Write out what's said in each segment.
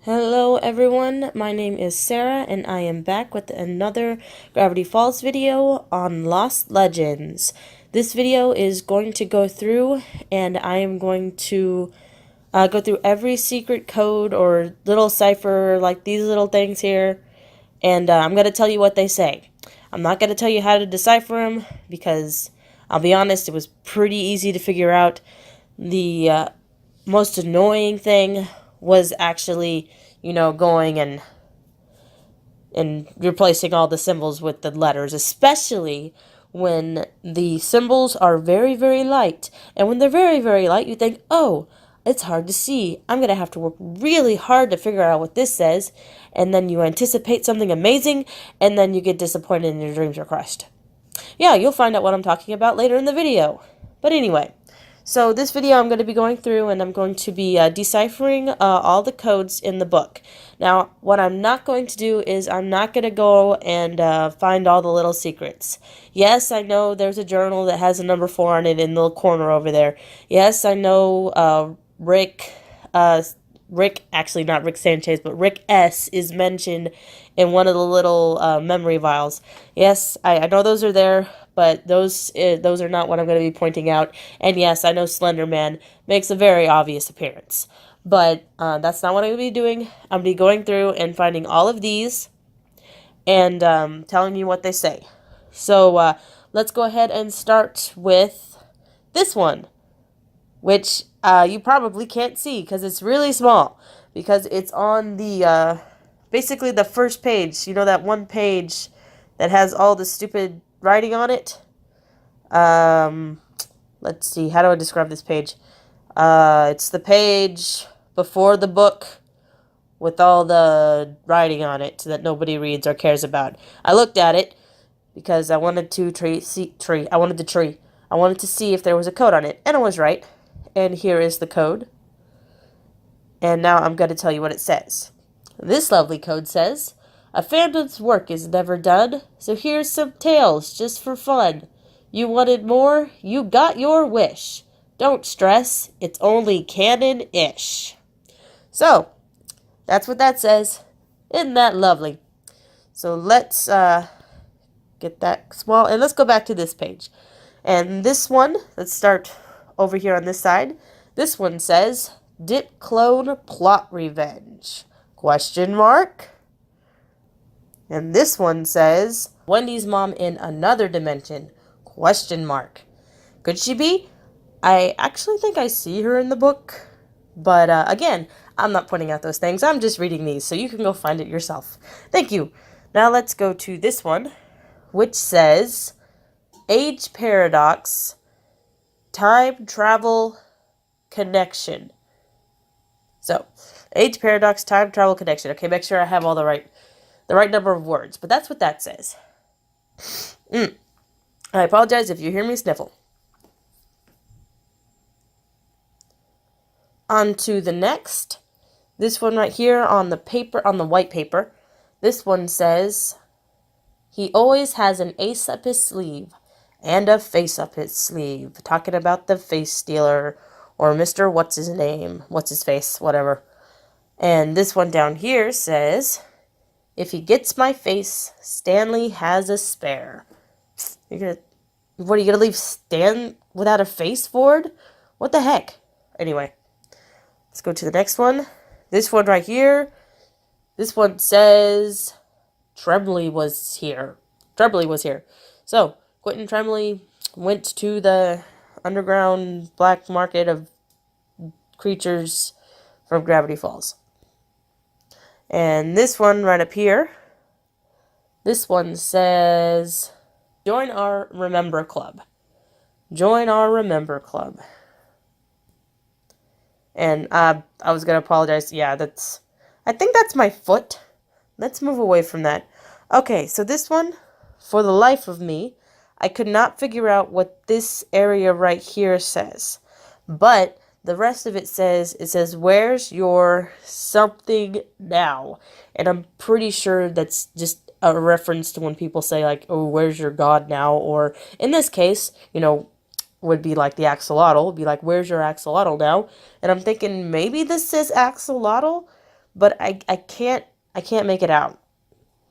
Hello everyone, my name is Sarah and I am back with another Gravity Falls video on Lost Legends. This video is going to go through and I am going to go through every secret code or little cipher like these little things here, and I'm going to tell you what they say. I'm not going to tell you how to decipher them because I'll be honest, it was pretty easy to figure out. The most annoying thing was actually, going and replacing all the symbols with the letters, especially when the symbols are very, very light. And when they're very, very light, you think, oh, it's hard to see. I'm going to have to work really hard to figure out what this says. And then you anticipate something amazing, and then you get disappointed and your dreams are crushed. Yeah, you'll find out what I'm talking about later in the video. But anyway, so this video I'm going to be going through and I'm going to be deciphering all the codes in the book. Now, what I'm not going to do is I'm not going to go and find all the little secrets. Yes, I know there's a journal that has a number 4 on it in the corner over there. Yes, I know Rick, actually not Rick Sanchez, but Rick S. is mentioned in one of the little memory vials. Yes, I know those are there, but those are not what I'm going to be pointing out. And yes, I know Slender Man makes a very obvious appearance. But that's not what I'm going to be doing. I'm going to be going through and finding all of these and telling you what they say. So let's go ahead and start with this one, which you probably can't see because it's really small, because it's on the basically the first page. You know, that one page that has all the stupid writing on it. Let's see, how do I describe this page? It's the page before the book with all the writing on it that nobody reads or cares about. I looked at it because I wanted to I wanted to see if there was a code on it, and I was right. And here is the code. And now I'm going to tell you what it says. This lovely code says, "A phantom's work is never done, so here's some tales just for fun. You wanted more? You got your wish. Don't stress, it's only canon-ish." So, that's what that says. Isn't that lovely? So let's get that small, and let's go back to this page. And this one, let's start over here on this side. This one says, "Dip clone plot revenge?" Question mark. And this one says, "Wendy's mom in another dimension?" Question mark. Could she be? I actually think I see her in the book. But again, I'm not pointing out those things. I'm just reading these, so you can go find it yourself. Thank you. Now let's go to this one, which says, "Age paradox, time travel connection." So, age paradox, time travel connection. Okay, make sure I have all the right number of words. But that's what that says. I apologize if you hear me sniffle. On to the next. This one right here on the paper, on the white paper. This one says, "He always has an ace up his sleeve and a face up his sleeve." Talking about the face stealer, or Mr. What's his name? What's his face? Whatever. And this one down here says, "If he gets my face, Stanley has a spare." What are you gonna leave Stan without a face, Ford? What the heck? Anyway, let's go to the next one. This one right here. This one says, Tremblay was here. So, Quentin Tremblay went to the underground black market of creatures from Gravity Falls. And this one right up here, this one says, "Join our Remember Club." Join our Remember Club. And I was going to apologize. Yeah, I think that's my foot. Let's move away from that. Okay, so this one, for the life of me, I could not figure out what this area right here says. But the rest of it says, "Where's your something now?" And I'm pretty sure that's just a reference to when people say, like, "Oh, where's your God now?" Or in this case, would be like the axolotl, would be like, "Where's your axolotl now?" And I'm thinking maybe this says axolotl, but I can't make it out.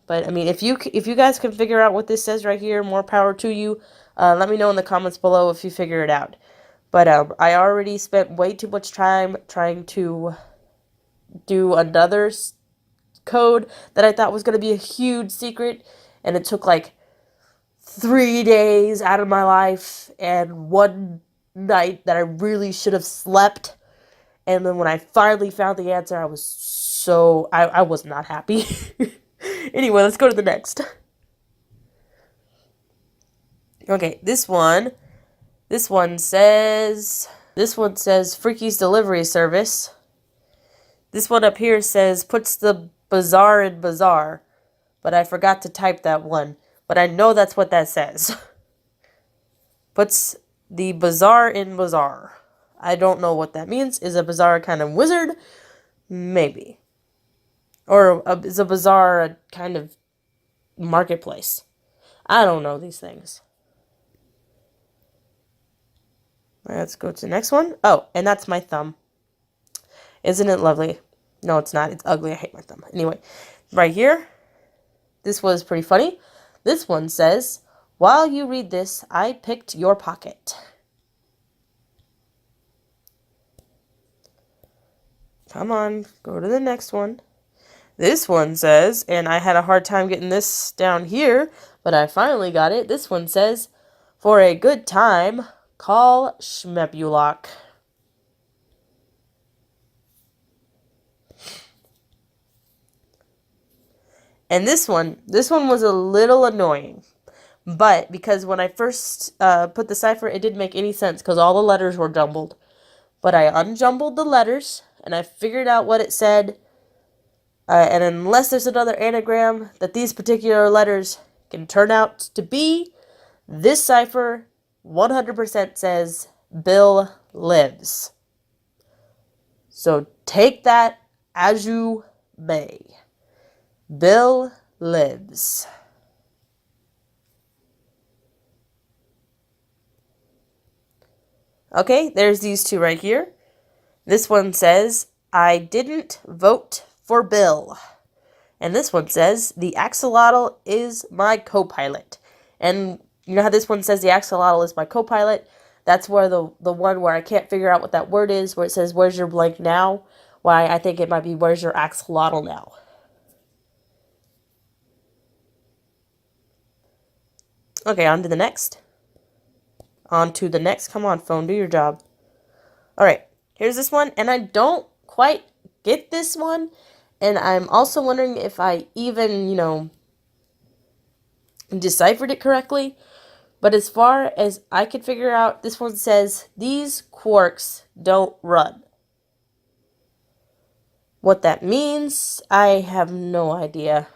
But I mean, if you guys can figure out what this says right here, more power to you. Let me know in the comments below if you figure it out. But I already spent way too much time trying to do another code that I thought was going to be a huge secret, and it took like 3 days out of my life and one night that I really should have slept. And then when I finally found the answer, I was I was not happy. Anyway, let's go to the next. Okay, this one says Freaky's Delivery Service. This one up here says puts the bazaar in bazaar, but I forgot to type that one. But I know that's what that says. Puts the bazaar in bazaar. I don't know what that means. Is a bazaar kind of wizard? Maybe. Or is a bazaar a kind of marketplace? I don't know these things. Let's go to the next one. Oh, and that's my thumb. Isn't it lovely? No, it's not. It's ugly. I hate my thumb. Anyway, right here, this was pretty funny. This one says, while you read this, I picked your pocket. Come on, go to the next one. This one says, and I had a hard time getting this down here, but I finally got it. This one says, for a good time, call Schmebulok. And this one was a little annoying. But because when I first put the cipher, it didn't make any sense because all the letters were jumbled. But I unjumbled the letters, and I figured out what it said. And unless there's another anagram that these particular letters can turn out to be, this cipher 100% says Bill lives. So take that as you may. Bill lives. Okay, there's these two right here. This one says, I didn't vote for Bill. And this one says, the axolotl is my co-pilot. And you know how this one says the axolotl is my co-pilot? That's where the one where I can't figure out what that word is, where it says, where's your blank now? Why, I think it might be, where's your axolotl now? Okay, on to the next. On to the next. Come on, phone, do your job. Alright, here's this one, and I don't quite get this one, and I'm also wondering if I even, deciphered it correctly. But as far as I could figure out, this one says, these quarks don't run. What that means, I have no idea.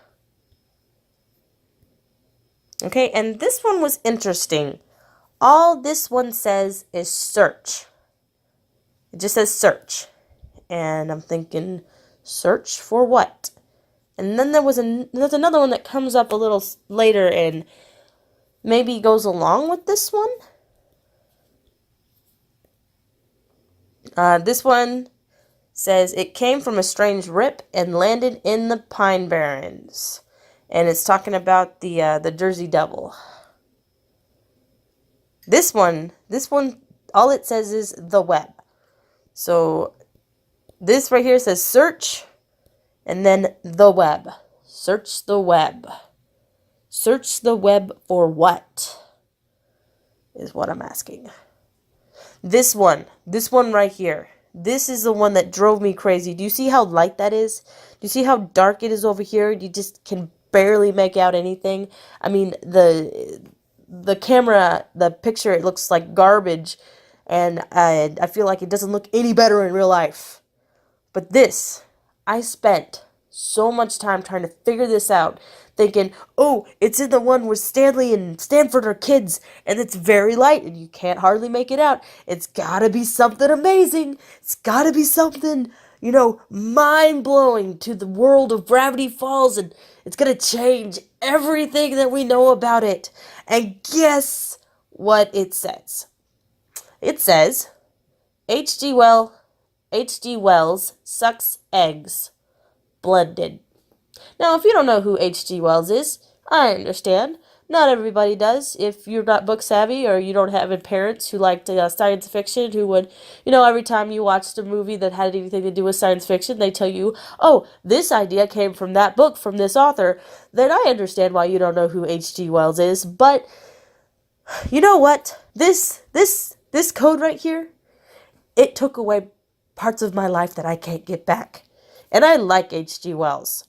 Okay, and this one was interesting. All this one says is search. It just says search. And I'm thinking, search for what? And then there's another one that comes up a little later and maybe goes along with this one. This one says, it came from a strange rip and landed in the Pine Barrens. And it's talking about the Jersey Devil. This one, all it says is the web. So this right here says search, and then the web. Search the web. Search the web for what? Is what I'm asking. This one right here. This is the one that drove me crazy. Do you see how light that is? Do you see how dark it is over here? You just can barely make out anything. I mean, the camera, the picture, it looks like garbage, and I feel like it doesn't look any better in real life. But this, I spent so much time trying to figure this out, thinking, oh, it's in the one where Stanley and Stanford are kids, and it's very light, and you can't hardly make it out. It's gotta be something amazing. It's gotta be something, mind-blowing to the world of Gravity Falls, and it's gonna change everything that we know about it. And guess what it says? It says, H.G. Wells sucks eggs. blended. Now, if you don't know who H.G. Wells is, I understand. Not everybody does. If you're not book savvy or you don't have parents who liked science fiction, who would, every time you watched a movie that had anything to do with science fiction, they tell you, oh, this idea came from that book, from this author, then I understand why you don't know who H.G. Wells is. But you know what? This code right here, it took away parts of my life that I can't get back. And I like H.G. Wells.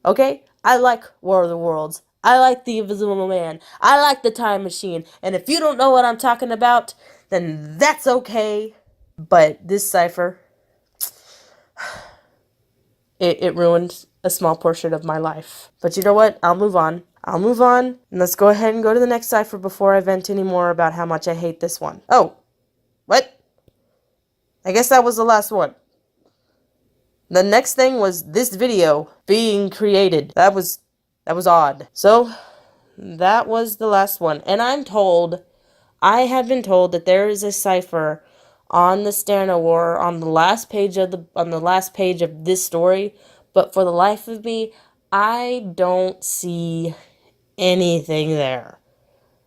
Okay? I like War of the Worlds. I like The Invisible Man. I like The Time Machine. And if you don't know what I'm talking about, then that's okay. But this cipher, it ruined a small portion of my life. But you know what? I'll move on. And let's go ahead and go to the next cipher before I vent any more about how much I hate this one. Oh, what? I guess that was the last one. The next thing was this video being created. That was odd. So, that was the last one. And I have been told that there is a cipher on the Stana War on the last page of this story, but for the life of me, I don't see anything there.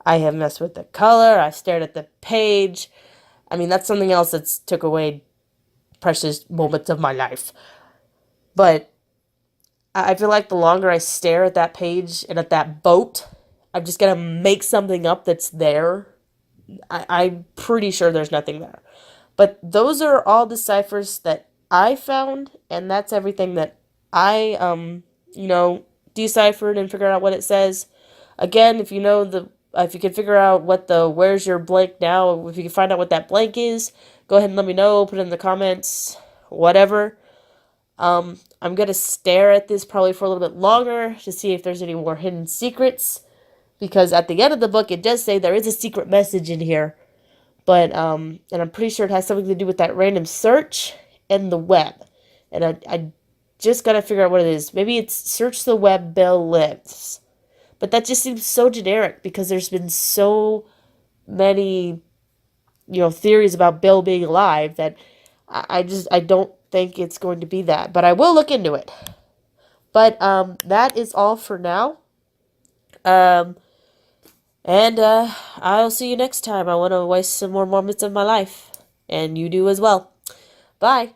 I have messed with the color, I stared at the page. I mean, that's something else that's took away precious moments of my life. But I feel like the longer I stare at that page and at that boat, I'm just gonna make something up that's there. I'm pretty sure there's nothing there. But those are all the ciphers that I found, and that's everything that I, deciphered and figured out what it says. Again, if you can figure out what where's your blank now, if you can find out what that blank is, go ahead and let me know, put it in the comments, whatever. I'm going to stare at this probably for a little bit longer to see if there's any more hidden secrets, because at the end of the book, it does say there is a secret message in here, but, and I'm pretty sure it has something to do with that random search and the web, and I just got to figure out what it is. Maybe it's search the web, Belle lives, but that just seems so generic, because there's been so many, theories about Belle being alive that I don't think it's going to be that, but I will look into it. But that is all for now. And I'll see you next time. I want to waste some more moments of my life, and you do as well. Bye.